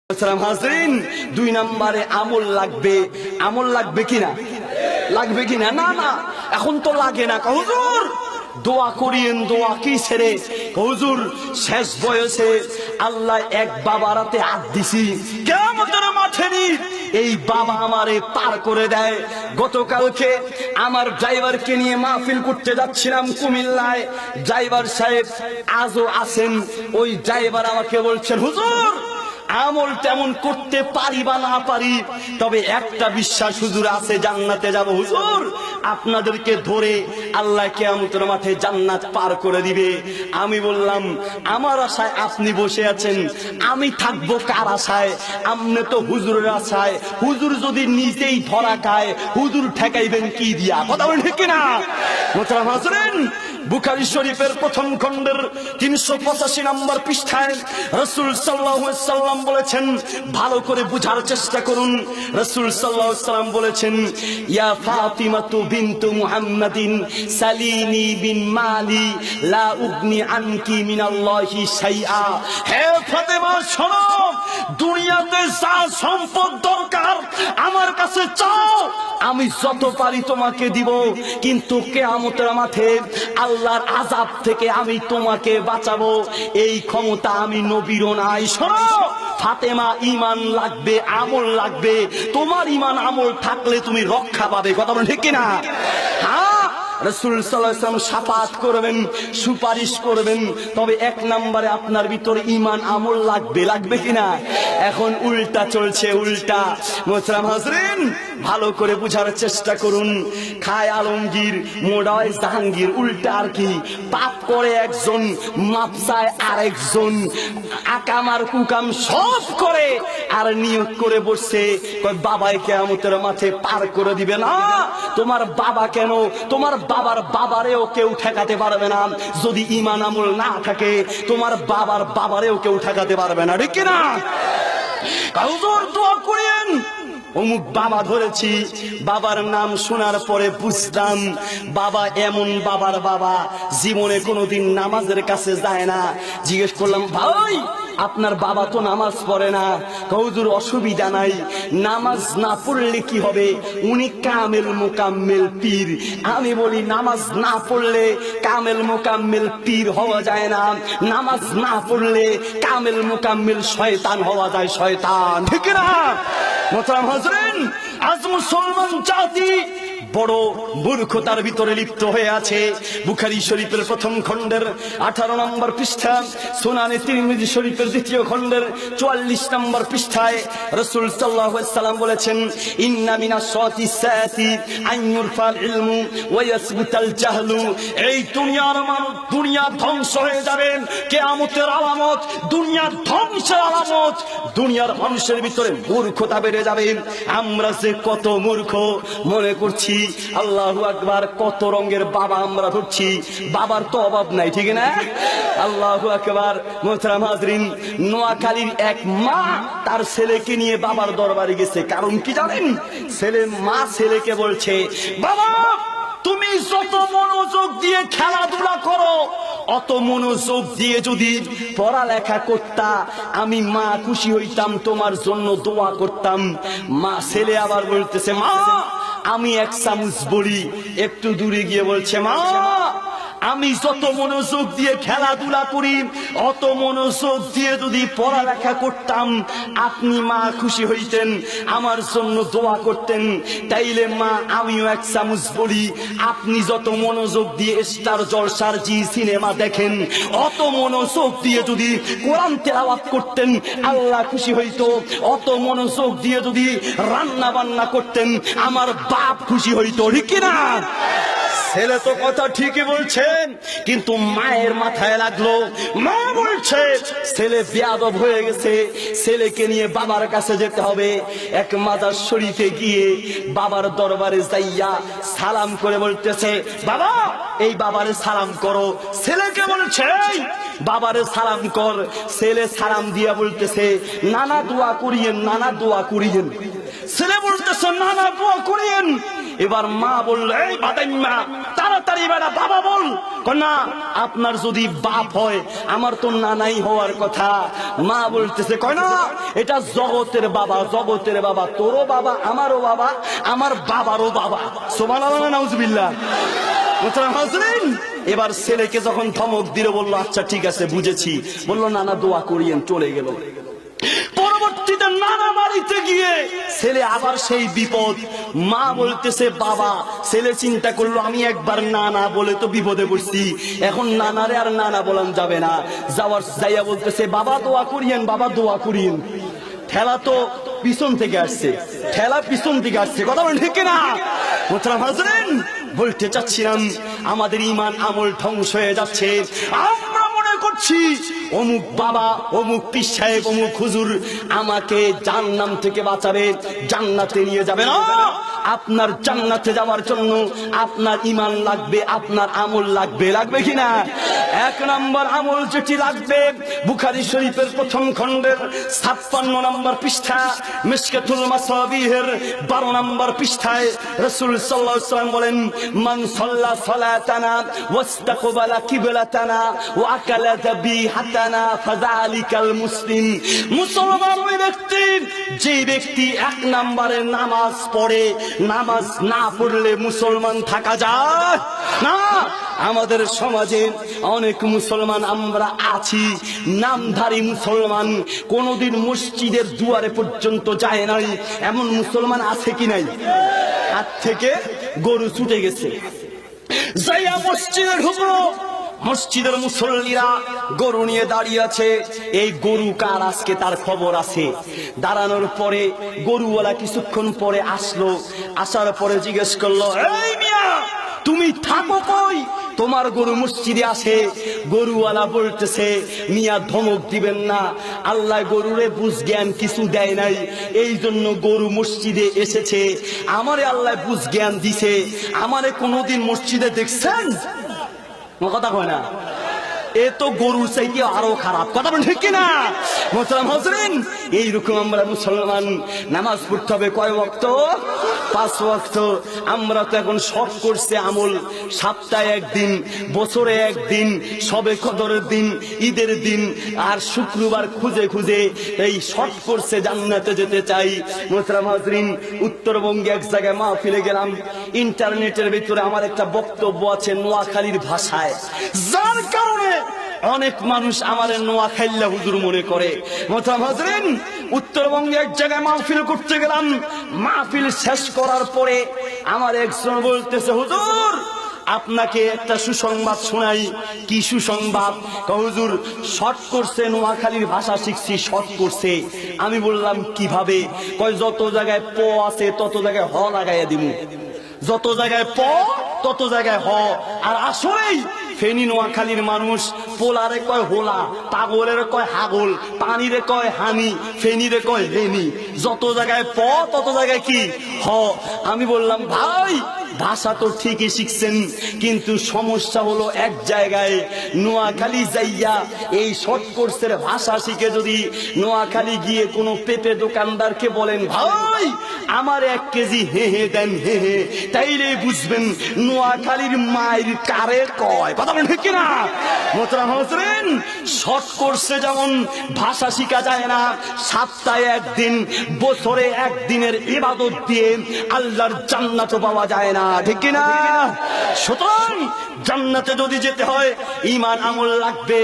সালাম হাজরিন, 2 নম্বরে আমল লাগবে। আমল লাগবে কিনা? লাগবে কিনা? না না, এখন তো লাগে না। হুজুর দোয়া করিয়েন। দোয়া কি ছেড়ে? হুজুর শেষ বয়সে আল্লাহ এক বাবার হাতে হাত দিছি, কিয়ামতের মাঠে এই বাবা আমারে পার করে দেয়। গতকালকে আমার ড্রাইভারকে নিয়ে মাহফিল করতে যাচ্ছিলাম কুমিল্লায়। ড্রাইভার সাহেব আজও আছেন। ওই ড্রাইভার আমাকে বলছেন, হুজুর আমল তেমন করতে পারি বা না পারি, তবে একটা বিশ্বাস হুজুর আছে, জান্নাতে যাব। হুজুর আপনাদেরকে ধরে আল্লাহ কিয়ামতের মাঠে জান্নাত পার করে দিবে। আমি বললাম, আমার আশায় আপনি বসে আছেন, আমি থাকবো কার আশায়? আপনি তো হুজুরের আশায়। হুজুর যদি নিজেই ধরা খায়, হুজুর ঠেকাইবেন কি দিয়া? কথা বলেন ঠিক কিনা? মোহতারাম হাজরিন, বুখারী শরীফের প্রথম খণ্ডের 385 নম্বর পৃষ্ঠায় রাসূল সাল্লাল্লাহু আলাইহি ওয়াসাল্লাম বলেছেন, ভালো করে বুঝার চেষ্টা করুন। রাসূল সাল্লাল্লাহু আলাইহি ওয়াসাল্লাম বলেছেন, ইয়া ফাতিমাতু বিনতু মুহাম্মাদিন সালিনি বিন মালি লা উগনি আনকি মিনাল্লাহি শাইআ। হে ফাতেমা শোনো, দুনিয়াতে যা সম্পদ দরকার আমার কাছে চাও, আমি যত পারি তোমাকে দিব, কিন্তু কিয়ামতের মাঠে আল্লাহর আযাব থেকে আমি তোমাকে বাঁচাবো, এই ক্ষমতা আমি নবীরও নাই। শোনো ফাতেমা, ঈমান লাগবে, আমল লাগবে। তোমার ঈমান আমল থাকলে তুমি রক্ষা পাবে। কথা বলেন ঠিক কিনা? হ্যাঁ, রাসূল সাল্লাল্লাহু আলাইহি ওয়াসাল্লাম শাফাআত করবেন, সুপারিশ করবেন, তবে 1 নম্বরে আপনার ভিতরে ঈমান আমল লাগবে। লাগবে কিনা? এখন উল্টা চলছে, উল্টা। মোহতারাম হাজরিন, ভালো করে বুঝার চেষ্টা করুন। খায় আলমগীর, মোড়ায় জাহাঙ্গীর, উল্টা আর কি। পাপ করে একজন, মাপ চায় আরেকজন, আকাম আর কুকাম সব করে, আর নিয়োগ করে বসছে বাবাই কিয়ামতের মাঠে পার করে দিবে না। তোমার বাবা কেন, তোমার বাবার বাবারেও কেউ ঠেকাতে পারবে না। যদি ঈমান আমল না থাকে, তোমার বাবার বাবারেও কেউ ঠেকাতে পারবে না। ঠিক কিনা? হুজুর দোয়া করেন। অমুক বাবা ধরেছি, বাবার নাম শোনার পরে বুঝলাম বাবা এমন বাবার বাবা, জীবনে কোনোদিন নামাজের কাছে যায় না। জিজ্ঞেস করলাম, ভাই আপনার বাবা তো নামাজ পড়ে না। হুজুর অসুবিধা নাই, নামাজ না পড়লে কি হবে? উনি কামেল মোকাম্মেল পীর। আমি বলি, নামাজ না পড়লে কামেল মোকাম্মেল পীর হওয়া যায় না, নামাজ না পড়লে কামেল মোকাম্মেল শয়তান হওয়া যায়। শয়তান। ঠিক না? মোহতারাম হাজরিন, আজ মুসলমান জাতি বড় মূর্খতার ভিতরে লিপ্ত হয়ে আছে। বুখারী শরীফের প্রথম খণ্ডের 18 নম্বর পৃষ্ঠা, সুনানে তিরমিজি শরীফের 2য় খণ্ডের 44 নম্বর পৃষ্ঠায় রাসূল সাল্লাল্লাহু আলাইহি ওয়াসাল্লাম বলেছেন, ইন্না মিনাশ শাতি সাতি আন ইউরফাল ইলমু ওয়া ইয়াসবুতাল জাহলু। এই দুনিয়ার মানুষ, দুনিয়া ধ্বংস হয়ে যাবে, কিয়ামতের আলামত, দুনিয়া ধ্বংসের আলামত, দুনিয়ার মানুষের ভিতরে মূর্খতা বেড়ে যাবে। আমরা যে কত মূর্খ মনে করছি, আল্লাহু আকবার, কত রঙের বাবা আমরা ধরছি। বাবার তো অভাব নাই। ঠিক না? আল্লাহু আকবার। মোহতারাম হাজরিন, নোয়াখালীর এক মা তার ছেলেকে নিয়ে বাবার দরবারে গেছে। কারণ কি জানেন? মা ছেলেকে বলছে, বাবা তুমি যত মনোযোগ দিয়ে খেলাধুলা করো, অত মনোযোগ দিয়ে যদি পড়ালেখা করতা, আমি মা খুশি হইতাম, তোমার জন্য দোয়া করতাম। মা ছেলে আবার বলতেছে, মা আমি 1 চামচ বলি। একটু দূরে গিয়ে বলছে, মা আমি যত মনোযোগ দিয়ে খেলাধুলা করি, অত মনোযোগ দিয়ে যদি পড়ালেখা করতাম, আপনি মা খুশি হইতেন, আমার জন্য দোয়া করতেন। তাইলে মা আমিও 1 চামচ বলি। আপনি যত মনোযোগ দিয়ে স্টার জলসার জি সিনেমা দেখেন, অত মনোযোগ দিয়ে যদি কোরআন তেলাওয়াত করতেন, আল্লাহ খুশি হইতো। অত মনোযোগ দিয়ে যদি রান্না বান্না করতেন, আমার বাপ খুশি হইতো। ঠিক কিনা? ছেলে তো কথা ঠিকই বলছেন, কিন্তু মায়ের মাথায় লাগলো। মা বলছে ছেলে বেয়াদব হয়ে গেছে, ছেলেকে নিয়ে বাবার কাছে যেতে হবে। এক মাজার শরীফে গিয়ে বাবার দরবারে যাইয়া সালাম করে বলতেছে, বাবা এই বাবারে সালাম করো। ছেলেকে বলছে, বাবারে সালাম কর। ছেলে সালাম দিয়া বলতেছে, নানা দোয়া করিয়েন, নানা দোয়া করিয়েন। ছেলে বলতেছে, নানা দোয়া করিয়েন। এবার মা বলল, এই বাদাইম্মা তাড়াতাড়ি তাড়াতাড়ি বেটা বাবা বল। না, আপনার যদি বাপ হয় আমার তো নানাই হওয়ার কথা। মা বলতেছে কয় না, এটা জগতের বাবা, জগতের বাবা, তোরও বাবা, আমারও বাবা, আমার বাবারও বাবা। সুবহানাল্লাহ, নাউজুবিল্লাহ। এবার ছেলেকে যখন ধমক দিল, বললো আচ্ছা ঠিক আছে বুঝেছি, বললো নানা দোয়া করিয়েন, চলে গেল। পরবর্তীতে নানা বাড়িতে গিয়ে ছেলে আবার সেই বিপদ। মা বলতেছে বাবা, ছেলে চিন্তা করলো আমি একবার নানা বলে তো বিপদে পড়ছি, এখন নানারে আর নানা বলান যাবে না। যাইয়া বলতেছে বাবা দোয়া করিয়েন, বাবা দোয়া করিয়েন। ঠেলা তো পিছন থেকে আসছে, ঠেলা পিছন থেকে আসছে, কথা বলেন ঠিক কিনা? মোহতারাম হাজরিন, বলতে চাচ্ছিলাম আমাদের ঈমান আমল ধ্বংস হয়ে যাচ্ছে। আমরা মনে করছি অমুক বাবা, অমুক পীর সাহেব, অমুক হুজুর আমাকে জাহান্নাম থেকে বাঁচাবে, জান্নাতে নিয়ে যাবে। না, আপনার জান্নাতে যাওয়ার জন্য আপনার ঈমান লাগবে, আপনার আমল লাগবে। লাগবে কিনা? এক নম্বর আমল যেটি লাগবে, বুখারী শরীফের প্রথম খণ্ডের 56 নম্বর পৃষ্ঠা, মিশকাতুল মাসাবিহের 12 নম্বর পৃষ্ঠায় রাসূল সাল্লাল্লাহু আলাইহি ওয়াসাল্লাম বলেন, মান সাল্লা সালাতানা ওয়াস্তাকবালা কিবলাতানা ওয়া আকালা যাবিহাতানা ফাযালিকাল মুসলিম। মুসলমান ওই ব্যক্তি, যে ব্যক্তি এক নম্বরে নামাজ পড়ে, নামাজ না পড়লে মুসলমান থাকা যায় না। আমাদের সমাজে অনেক মুসলমান আমরা আছি, নামধারী মুসলমান, কোনদিন মসজিদের দুয়ারে পর্যন্ত যায় নাই, এমন মুসলমান আছে কি নাই? হাত থেকে গরু ছুটে গেছে, যাইয়া মসজিদে ঢুকলো, মসজিদের মুসল্লিরা গরু নিয়ে দাঁড়িয়ে আছে। এই গরু কার আজকে তার খবর আছে। দাঁড়ানোর পরে গরুওয়ালা কিছুক্ষণ পরে আসলো, আসার পরে জিজ্ঞেস করলো, এই মিয়া তুমি থাকো কই? তোমার গরু মসজিদে আসে। গরুওয়ালা বলতেছে, মিয়া ধমক দিবেন না, আল্লাহ গরুরে বুঝ জ্ঞান কিছু দেয় নাই, এই জন্য গরু মসজিদে এসেছে। আমারে আল্লাহ বুঝ জ্ঞান দিছে, আমারে কোনোদিন মসজিদে দেখছেন? কথা কয় না, এ তো গরুর চাইতে আরো খারাপ। কথা বলেন ঠিক কিনা? মোহতারাম হাজরিন, এইরকম আমরা মুসলমান। নামাজ পড়তে হবে কয় ওয়াক্ত? 5 ওয়াক্ত। আমরা তো এখন শর্ট করছে আমল, সপ্তাহে একদিন, বছরে একদিন, সবে কদরের দিন, ঈদের দিন আর শুক্রবার খুঁজে খুঁজে এই শর্ট করছে জান্নাতে যেতে চাই। মোহতারাম হাজরিন, উত্তরবঙ্গে এক জায়গায় মাহফিলে গেলাম, ইন্টারনেটের ভিতরে আমার একটা বক্তব্য আছে নোয়াখালীর ভাষায়, যার কারণে অনেক মানুষ আমার নোয়াখাইল্লা হুজুর মনে করে। মোহতারাম হাজরিন, উত্তরবঙ্গে এক জায়গায় মাহফিল করতে গেলাম, মাহফিল শেষ করার পরে আমার একজন বলতেছে, হুজুর আপনাকে একটা সুসংবাদ শোনাই। কি সুসংবাদ? হুজুর শর্ট করছে, নোয়াখালীর ভাষা শিখছি, শর্ট করছে। আমি বললাম কিভাবে? কয় যত জায়গায় প আছে তত জায়গায় হ লাগাইয়া দিমু, যত জায়গায় প তত জায়গায় হ। আর আসলেই ফেনী নোয়াখালীর মানুষ পোলারে কয় হোলা, পাগলের কয় হাগল, পানিরে কয় হানি, ফেনীরে কয় হেনি। যত জায়গায় প তত জায়গায় কি হ। আমি বললাম ভাই ভাষা তো ঠিকই শিখছেন, কিন্তু সমস্যা হলো এক জায়গায়, নোয়াখালী যাইয়া এই শর্ট কোর্সের ভাষা শিখে যদি নোয়াখালী গিয়ে কোনো পেঁপে দোকানদারকে বলেন ভাই আমার 1 কেজি হেহে দেন, হেহে, তাইলে বুঝবেন নোয়াখালীর মায়ের কারে কয়। কথা বলেন ঠিক কিনা? মোহতারাম হাজরিন, শর্ট কোর্সে যেমন ভাষা শিখা যায় না, সপ্তাহে একদিন, বছরে একদিনের ইবাদত দিয়ে আল্লাহর জান্নাত পাওয়া যায় না, ঠিক কিনা? সুতরাং জান্নাতে যদি যেতে হয় ঈমান আমল লাগবে।